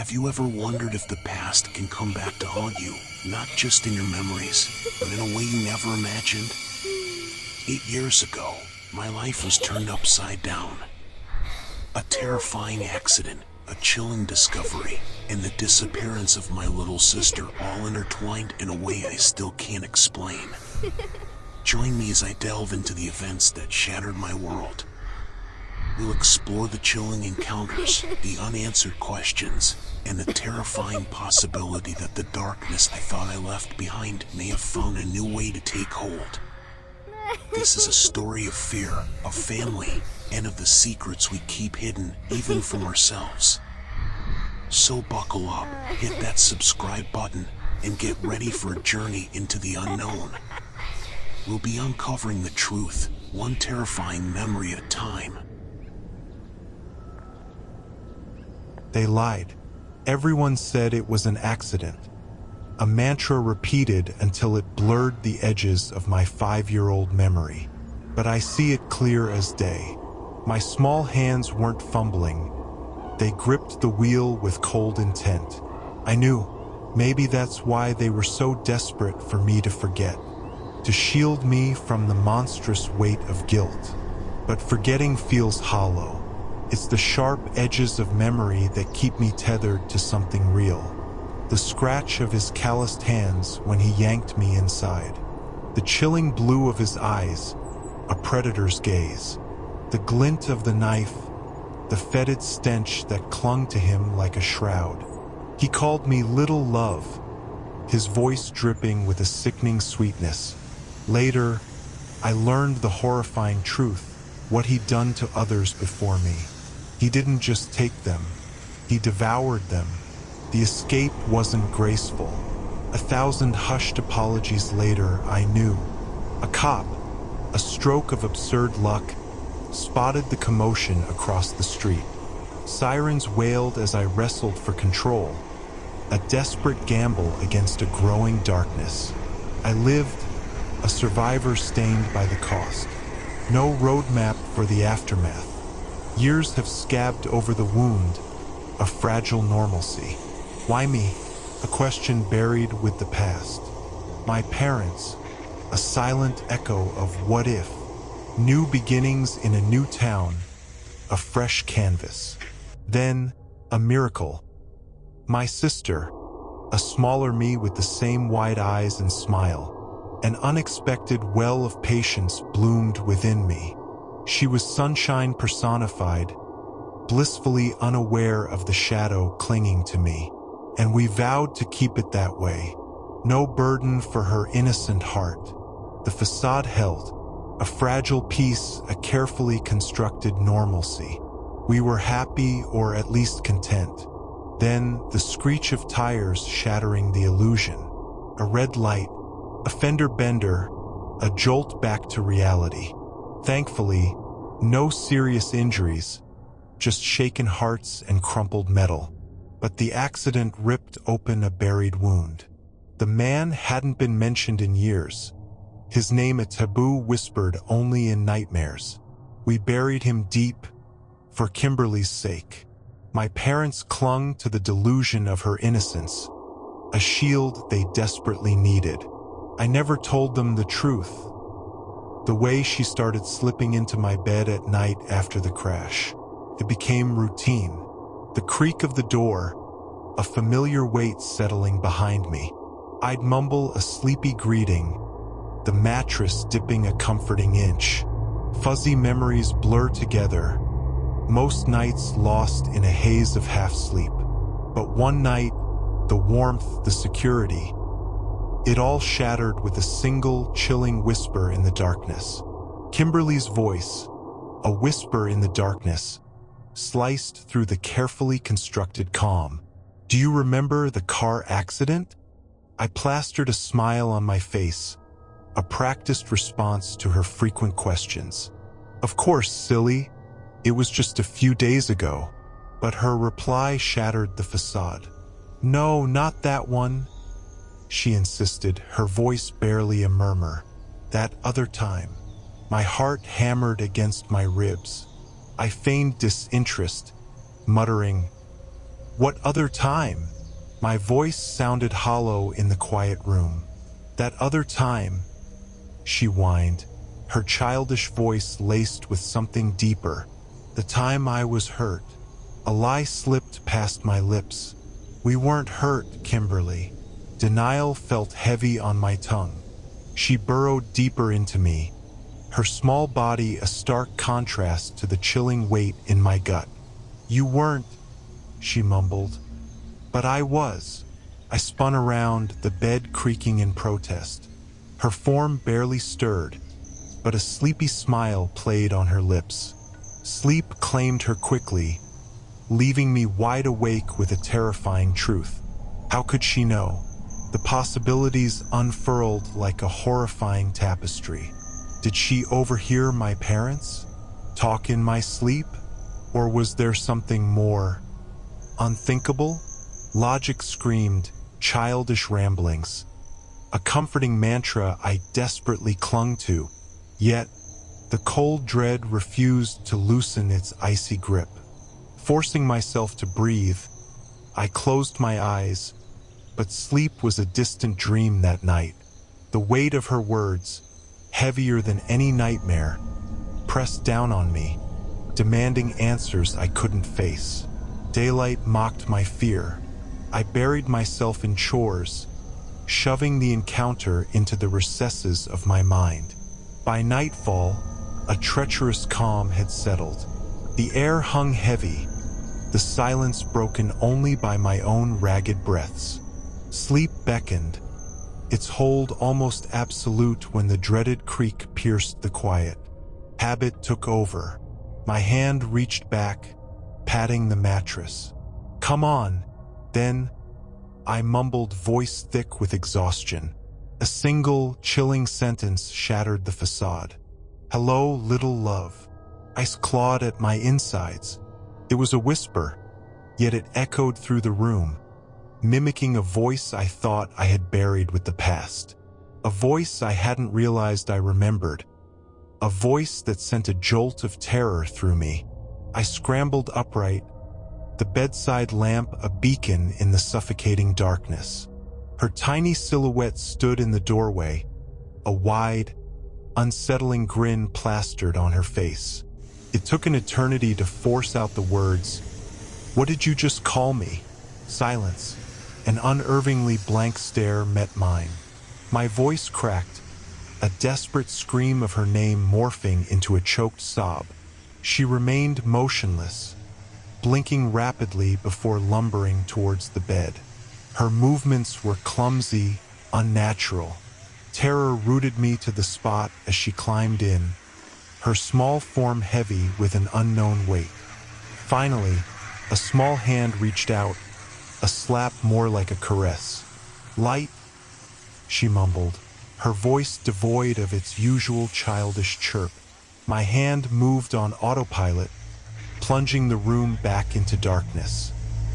Have you ever wondered if the past can come back to haunt you, not just in your memories, but in a way you never imagined? 8 years ago, my life was turned upside down. A terrifying accident, a chilling discovery, and the disappearance of my little sister all intertwined in a way I still can't explain. Join me as I delve into the events that shattered my world. We'll explore the chilling encounters, the unanswered questions, and the terrifying possibility that the darkness I thought I left behind may have found a new way to take hold. This is a story of fear, of family, and of the secrets we keep hidden even from ourselves. So buckle up, hit that subscribe button, and get ready for a journey into the unknown. We'll be uncovering the truth, one terrifying memory at a time. They lied. Everyone said it was an accident. A mantra repeated until it blurred the edges of my 5-year-old memory. But I see it clear as day. My small hands weren't fumbling. They gripped the wheel with cold intent. I knew, maybe that's why they were so desperate for me to forget, to shield me from the monstrous weight of guilt. But forgetting feels hollow. It's the sharp edges of memory that keep me tethered to something real. The scratch of his calloused hands when he yanked me inside. The chilling blue of his eyes, a predator's gaze. The glint of the knife, the fetid stench that clung to him like a shroud. He called me Little Love, his voice dripping with a sickening sweetness. Later, I learned the horrifying truth, what he'd done to others before me. He didn't just take them, he devoured them. The escape wasn't graceful. 1,000 hushed apologies later, I knew. A cop, a stroke of absurd luck, spotted the commotion across the street. Sirens wailed as I wrestled for control, a desperate gamble against a growing darkness. I lived, a survivor stained by the cost. No roadmap for the aftermath. Years have scabbed over the wound, a fragile normalcy. Why me? A question buried with the past. My parents, a silent echo of what if. New beginnings in a new town, a fresh canvas. Then, a miracle. My sister, a smaller me with the same wide eyes and smile. An unexpected well of patience bloomed within me. She was sunshine personified, blissfully unaware of the shadow clinging to me. And we vowed to keep it that way. No burden for her innocent heart. The facade held, a fragile piece, a carefully constructed normalcy. We were happy, or at least content. Then, the screech of tires shattering the illusion. A red light, a fender bender, a jolt back to reality. Thankfully, no serious injuries, just shaken hearts and crumpled metal. But the accident ripped open a buried wound. The man hadn't been mentioned in years. His name a taboo whispered only in nightmares. We buried him deep, for Kimberly's sake. My parents clung to the delusion of her innocence, a shield they desperately needed. I never told them the truth. The way she started slipping into my bed at night after the crash. It became routine. The creak of the door, a familiar weight settling behind me. I'd mumble a sleepy greeting, the mattress dipping a comforting inch. Fuzzy memories blur together, most nights lost in a haze of half-sleep. But one night, the warmth, the security, it all shattered with a single, chilling whisper in the darkness. Kimberly's voice, a whisper in the darkness, sliced through the carefully constructed calm. Do you remember the car accident? I plastered a smile on my face, a practiced response to her frequent questions. Of course, silly. It was just a few days ago. But her reply shattered the facade. No, not that one, she insisted, her voice barely a murmur. That other time. My heart hammered against my ribs. I feigned disinterest, muttering, What other time? My voice sounded hollow in the quiet room. That other time, she whined, her childish voice laced with something deeper. The time I was hurt. A lie slipped past my lips. We weren't hurt, Kimberly. Denial felt heavy on my tongue. She burrowed deeper into me, her small body a stark contrast to the chilling weight in my gut. You weren't, she mumbled. But I was. I spun around, the bed creaking in protest. Her form barely stirred, but a sleepy smile played on her lips. Sleep claimed her quickly, leaving me wide awake with a terrifying truth. How could she know? The possibilities unfurled like a horrifying tapestry. Did she overhear my parents? Talk in my sleep? Or was there something more unthinkable? Logic screamed, childish ramblings. A comforting mantra I desperately clung to, yet the cold dread refused to loosen its icy grip. Forcing myself to breathe, I closed my eyes, but sleep was a distant dream that night. The weight of her words, heavier than any nightmare, pressed down on me, demanding answers I couldn't face. Daylight mocked my fear. I buried myself in chores, shoving the encounter into the recesses of my mind. By nightfall, a treacherous calm had settled. The air hung heavy, the silence broken only by my own ragged breaths. Sleep beckoned, its hold almost absolute when the dreaded creak pierced the quiet. Habit took over. My hand reached back, patting the mattress. Come on, then, I mumbled, voice thick with exhaustion. A single, chilling sentence shattered the facade. Hello, little love. Ice clawed at my insides. It was a whisper, yet it echoed through the room, mimicking a voice I thought I had buried with the past. A voice I hadn't realized I remembered. A voice that sent a jolt of terror through me. I scrambled upright, the bedside lamp a beacon in the suffocating darkness. Her tiny silhouette stood in the doorway, a wide, unsettling grin plastered on her face. It took an eternity to force out the words, "What did you just call me?" Silence. An unervingly blank stare met mine. My voice cracked, a desperate scream of her name morphing into a choked sob. She remained motionless, blinking rapidly before lumbering towards the bed. Her movements were clumsy, unnatural. Terror rooted me to the spot as she climbed in, her small form heavy with an unknown weight. Finally, a small hand reached out, a slap more like a caress. "Light," she mumbled, her voice devoid of its usual childish chirp. My hand moved on autopilot, plunging the room back into darkness.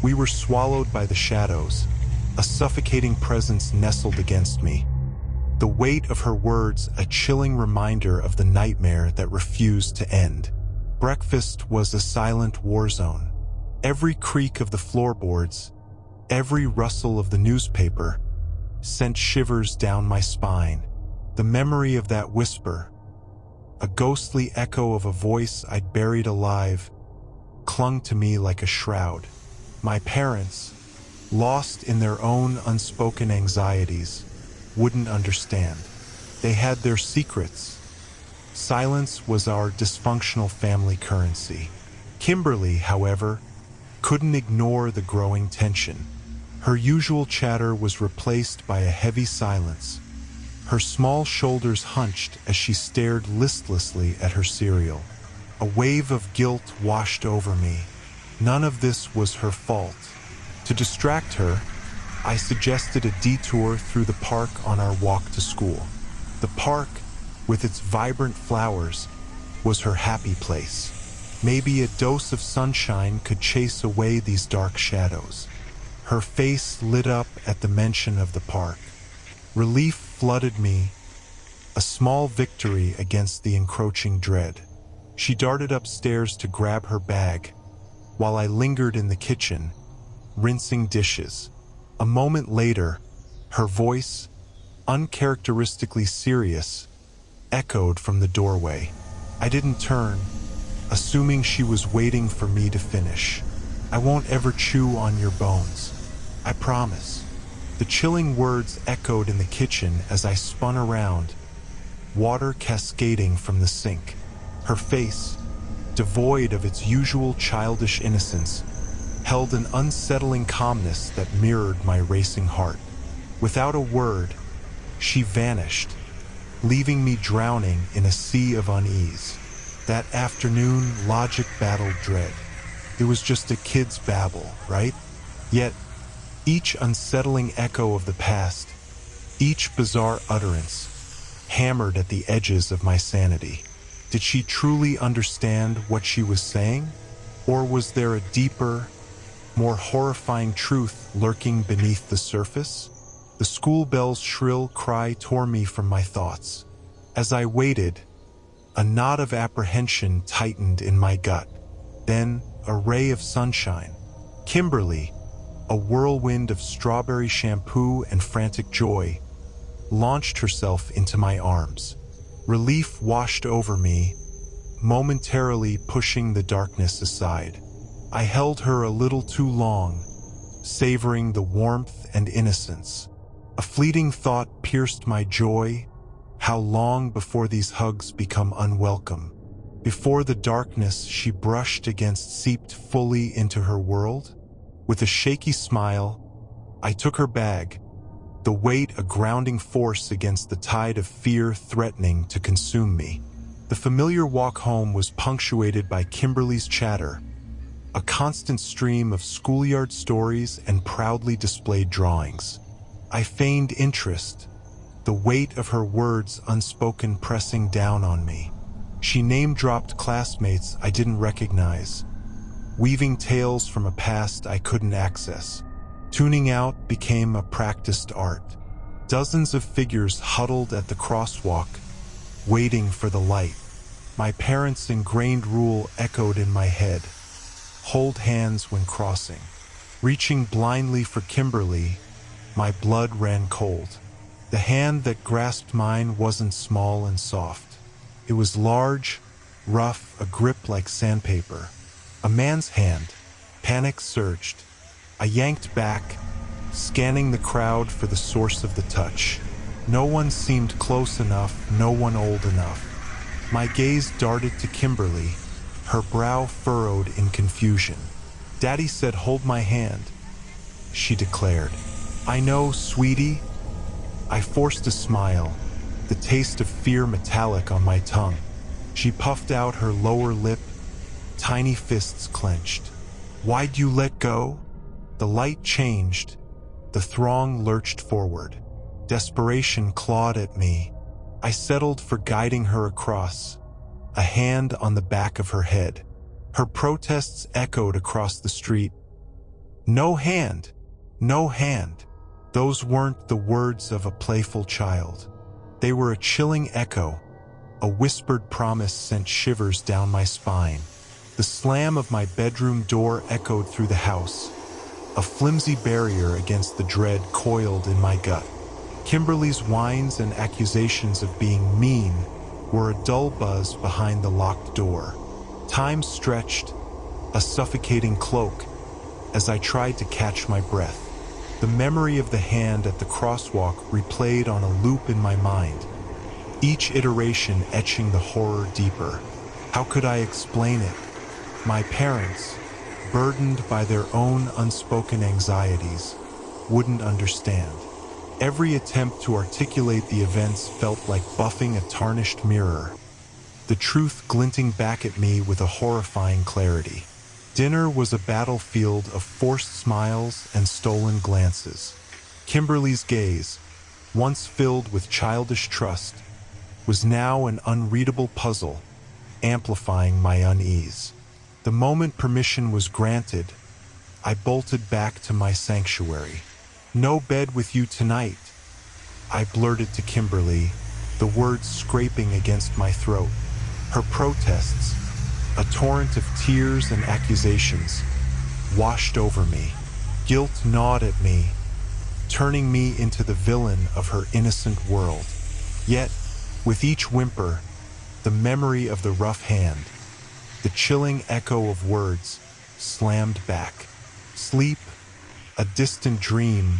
We were swallowed by the shadows. A suffocating presence nestled against me. The weight of her words a chilling reminder of the nightmare that refused to end. Breakfast was a silent war zone. Every creak of the floorboards, every rustle of the newspaper, sent shivers down my spine. The memory of that whisper, a ghostly echo of a voice I'd buried alive, clung to me like a shroud. My parents, lost in their own unspoken anxieties, wouldn't understand. They had their secrets. Silence was our dysfunctional family currency. Kimberly, however, couldn't ignore the growing tension. Her usual chatter was replaced by a heavy silence. Her small shoulders hunched as she stared listlessly at her cereal. A wave of guilt washed over me. None of this was her fault. To distract her, I suggested a detour through the park on our walk to school. The park, with its vibrant flowers, was her happy place. Maybe a dose of sunshine could chase away these dark shadows. Her face lit up at the mention of the park. Relief flooded me, a small victory against the encroaching dread. She darted upstairs to grab her bag, while I lingered in the kitchen, rinsing dishes. A moment later, her voice, uncharacteristically serious, echoed from the doorway. I didn't turn, assuming she was waiting for me to finish. "I won't ever chew on your bones. I promise." The chilling words echoed in the kitchen as I spun around, water cascading from the sink. Her face, devoid of its usual childish innocence, held an unsettling calmness that mirrored my racing heart. Without a word, she vanished, leaving me drowning in a sea of unease. That afternoon, logic battled dread. It was just a kid's babble, right? Yet, each unsettling echo of the past, each bizarre utterance, hammered at the edges of my sanity. Did she truly understand what she was saying? Or was there a deeper, more horrifying truth lurking beneath the surface? The school bell's shrill cry tore me from my thoughts. As I waited, a knot of apprehension tightened in my gut. Then, a ray of sunshine. Kimberly, a whirlwind of strawberry shampoo and frantic joy, launched herself into my arms. Relief washed over me, momentarily pushing the darkness aside. I held her a little too long, savoring the warmth and innocence. A fleeting thought pierced my joy. How long before these hugs become unwelcome? Before the darkness she brushed against seeped fully into her world? With a shaky smile, I took her bag, the weight a grounding force against the tide of fear threatening to consume me. The familiar walk home was punctuated by Kimberly's chatter, a constant stream of schoolyard stories and proudly displayed drawings. I feigned interest, the weight of her words unspoken pressing down on me. She name-dropped classmates I didn't recognize, weaving tales from a past I couldn't access. Tuning out became a practiced art. Dozens of figures huddled at the crosswalk, waiting for the light. My parents' ingrained rule echoed in my head. Hold hands when crossing. Reaching blindly for Kimberly, my blood ran cold. The hand that grasped mine wasn't small and soft. It was large, rough, a grip like sandpaper. A man's hand. Panic surged. I yanked back, scanning the crowd for the source of the touch. No one seemed close enough, no one old enough. My gaze darted to Kimberly, her brow furrowed in confusion. "Daddy said hold my hand," she declared. "I know, sweetie." I forced a smile, the taste of fear metallic on my tongue. She puffed out her lower lip, tiny fists clenched. "Why'd you let go?" The light changed. The throng lurched forward. Desperation clawed at me. I settled for guiding her across, a hand on the back of her head. Her protests echoed across the street. "No hand! No hand!" Those weren't the words of a playful child. They were a chilling echo. A whispered promise sent shivers down my spine. The slam of my bedroom door echoed through the house. A flimsy barrier against the dread coiled in my gut. Kimberly's whines and accusations of being mean were a dull buzz behind the locked door. Time stretched, a suffocating cloak, as I tried to catch my breath. The memory of the hand at the crosswalk replayed on a loop in my mind, each iteration etching the horror deeper. How could I explain it? My parents, burdened by their own unspoken anxieties, wouldn't understand. Every attempt to articulate the events felt like buffing a tarnished mirror, the truth glinting back at me with a horrifying clarity. Dinner was a battlefield of forced smiles and stolen glances. Kimberly's gaze, once filled with childish trust, was now an unreadable puzzle, amplifying my unease. The moment permission was granted, I bolted back to my sanctuary. "No bed with you tonight," I blurted to Kimberly, the words scraping against my throat. Her protests, a torrent of tears and accusations, washed over me. Guilt gnawed at me, turning me into the villain of her innocent world. Yet, with each whimper, the memory of the rough hand, the chilling echo of words, slammed back. Sleep, a distant dream,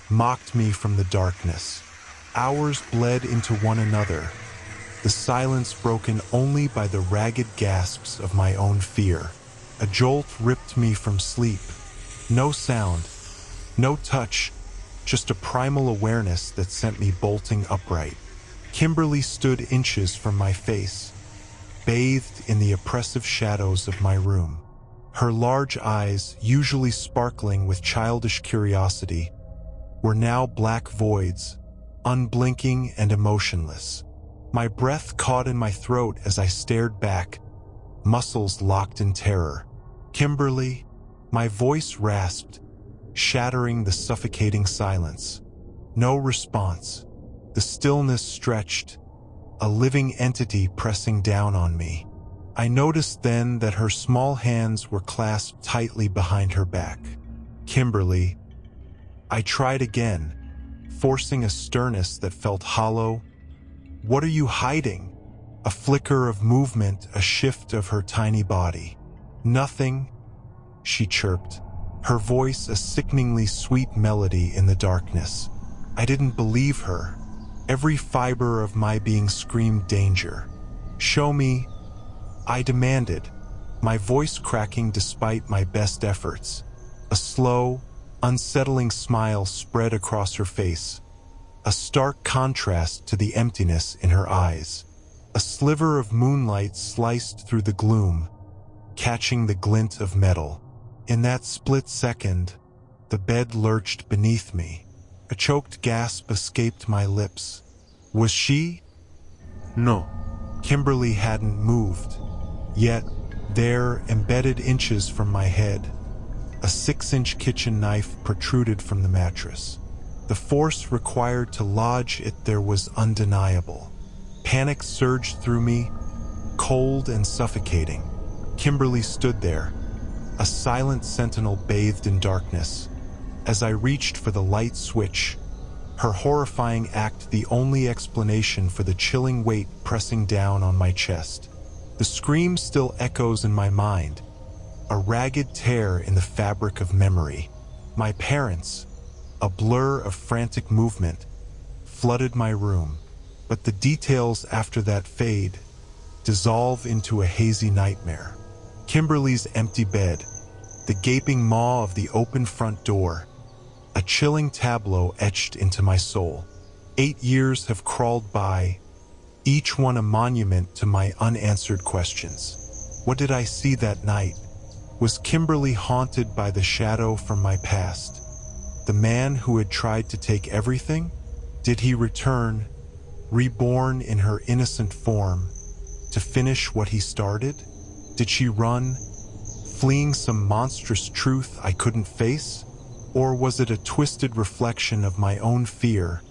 mocked me from the darkness. Hours bled into one another, the silence broken only by the ragged gasps of my own fear. A jolt ripped me from sleep. No sound, no touch, just a primal awareness that sent me bolting upright. Kimberly stood inches from my face, bathed in the oppressive shadows of my room. Her large eyes, usually sparkling with childish curiosity, were now black voids, unblinking and emotionless. My breath caught in my throat as I stared back, muscles locked in terror. "Kimberly," my voice rasped, shattering the suffocating silence. No response. The stillness stretched, a living entity pressing down on me. I noticed then that her small hands were clasped tightly behind her back. "Kimberly," I tried again, forcing a sternness that felt hollow. "What are you hiding?" A flicker of movement, a shift of her tiny body. "Nothing," she chirped, her voice a sickeningly sweet melody in the darkness. I didn't believe her. Every fiber of my being screamed danger. "Show me," I demanded, my voice cracking despite my best efforts. A slow, unsettling smile spread across her face, a stark contrast to the emptiness in her eyes. A sliver of moonlight sliced through the gloom, catching the glint of metal. In that split second, the bed lurched beneath me. A choked gasp escaped my lips. Was she? No. Kimberly hadn't moved. Yet, there, embedded inches from my head, a 6-inch kitchen knife protruded from the mattress. The force required to lodge it there was undeniable. Panic surged through me, cold and suffocating. Kimberly stood there, a silent sentinel bathed in darkness. As I reached for the light switch, her horrifying act the only explanation for the chilling weight pressing down on my chest. The scream still echoes in my mind, a ragged tear in the fabric of memory. My parents, a blur of frantic movement, flooded my room, but the details after that fade, dissolve into a hazy nightmare. Kimberly's empty bed, the gaping maw of the open front door, a chilling tableau etched into my soul. 8 years have crawled by, each one a monument to my unanswered questions. What did I see that night? Was Kimberly haunted by the shadow from my past? The man who had tried to take everything? Did he return, reborn in her innocent form, to finish what he started? Did she run, fleeing some monstrous truth I couldn't face? Or was it a twisted reflection of my own fear,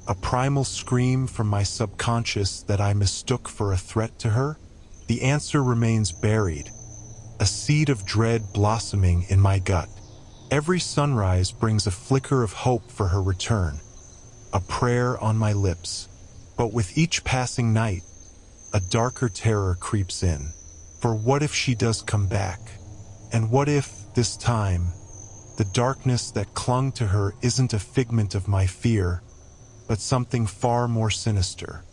a primal scream from my subconscious that I mistook for a threat to her? The answer remains buried, a seed of dread blossoming in my gut. Every sunrise brings a flicker of hope for her return, a prayer on my lips. But with each passing night, a darker terror creeps in. For what if she does come back? And what if, this time, the darkness that clung to her isn't a figment of my fear, but something far more sinister?